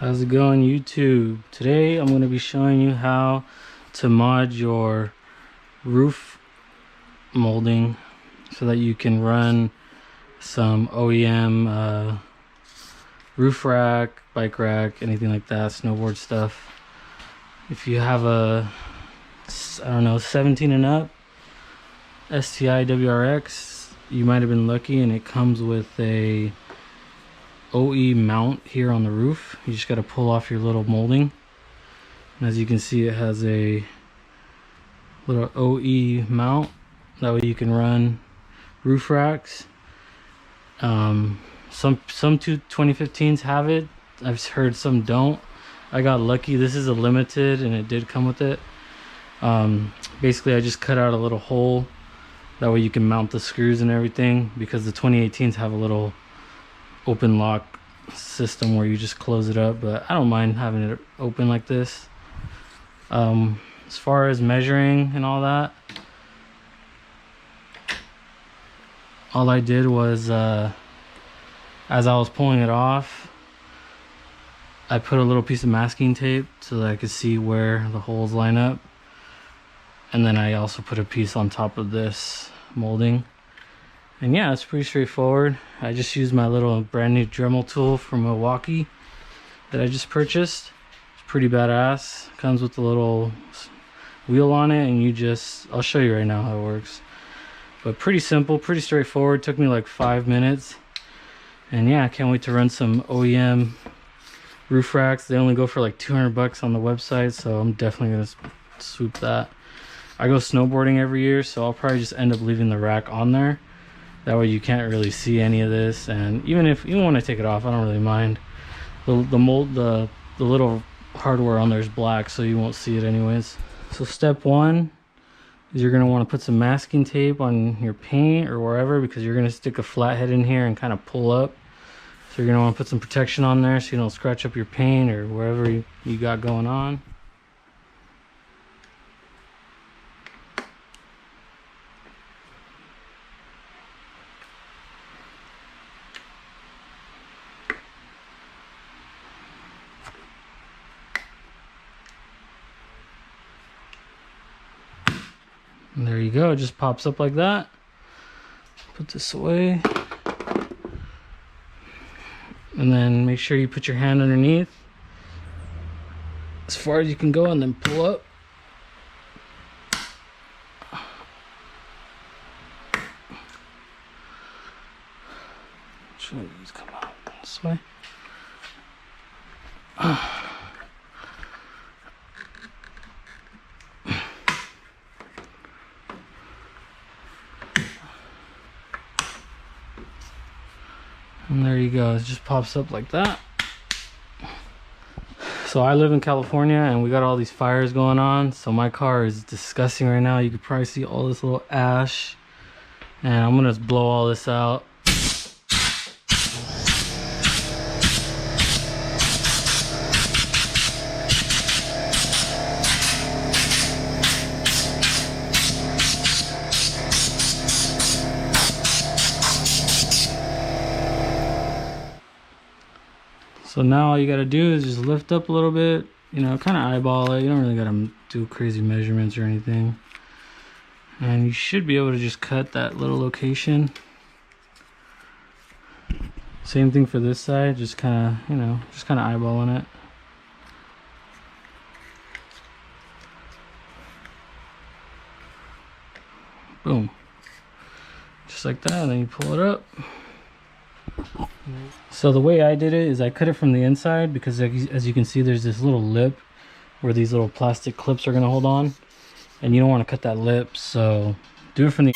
How's it going, YouTube? Today I'm going to be showing you how to mod your roof molding so that you can run some OEM roof rack, bike rack, anything like that, snowboard stuff. If you have a, I don't know, 17 and up STI WRX, you might have been lucky and it comes with a OE mount here on the roof. You just got to pull off your little molding, and as you can see, it has a little OE mount. That way you can run roof racks. Some 2015s have it. I've heard some don't. I got lucky. This is a limited and it did come with it. Basically I just cut out a little hole, that way you can mount the screws and everything, because the 2018s have a little open lock system where you just close it up, but I don't mind having it open like this. As far as measuring and all that, all I did was as I was pulling it off, I put a little piece of masking tape so that I could see where the holes line up, and then I also put a piece on top of this molding. And yeah, it's pretty straightforward. I just used my little brand new Dremel tool from Milwaukee that I just purchased. It's pretty badass. Comes with a little wheel on it, and I'll show you right now how it works. But pretty simple, pretty straightforward. Took me like 5 minutes. And yeah, I can't wait to run some OEM roof racks. They only go for like 200 bucks on the website, so I'm definitely gonna swoop that. I go snowboarding every year, so I'll probably just end up leaving the rack on there. That way you can't really see any of this, and even when I take it off, I don't really mind. The little hardware on there is black, so you won't see it anyways. So step one is you're gonna want to put some masking tape on your paint or wherever, because you're gonna stick a flathead in here and kind of pull up. So you're gonna want to put some protection on there so you don't scratch up your paint or wherever you got going on. And there you go, it just pops up like that. Put this away. And then make sure you put your hand underneath as far as you can go, and then pull up. Should these come out this way? And there you go, it just pops up like that. So I live in California and we got all these fires going on, so my car is disgusting right now. You can probably see all this little ash, and I'm gonna blow all this out. So now all you gotta do is just lift up a little bit, you know, kind of eyeball it. You don't really gotta do crazy measurements or anything. And you should be able to just cut that little location. Same thing for this side, just kind of, just kind of eyeballing it. Boom. Just like that, and then you pull it up. So the way I did it is I cut it from the inside, because as you can see, there's this little lip where these little plastic clips are going to hold on, and you don't want to cut that lip, so do it from the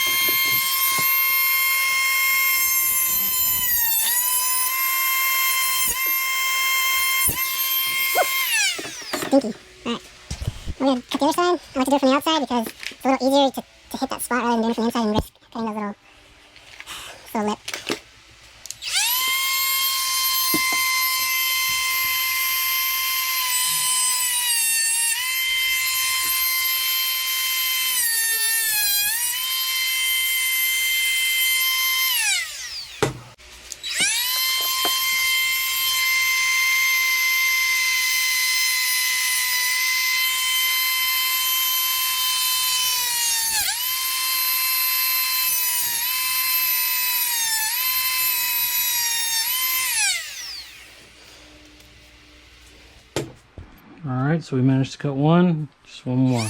stinky. Alright, I'm going to cut the other side. I like to do it from the outside because it's a little easier to hit that spot rather than doing it from the inside and risk cutting those little lip. Alright, so we managed to cut one. Just one more.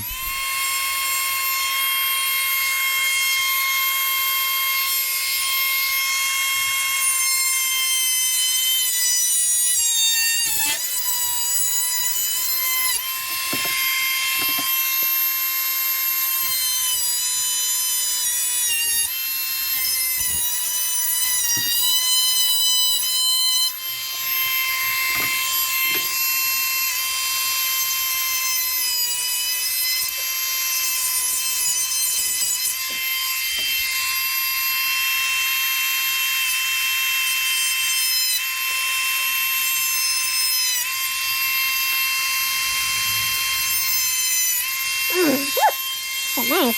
That's nice.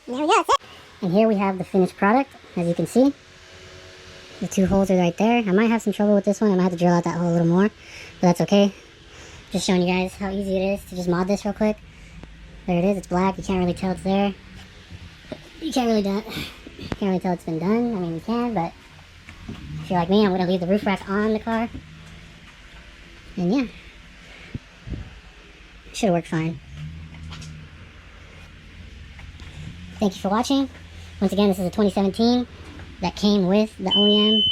There we go, that's it. And here we have the finished product, as you can see. The two holes are right there. I might have some trouble with this one. I might have to drill out that hole a little more, but that's okay. Just showing you guys how easy it is to just mod this real quick. There it is, it's black, you can't really tell it's there. You can't really tell it's been done. I mean, you can, but if you're like me, I'm gonna leave the roof rack on the car. And yeah, should have worked fine. Thank you for watching. Once again, this is a 2017 that came with the OEM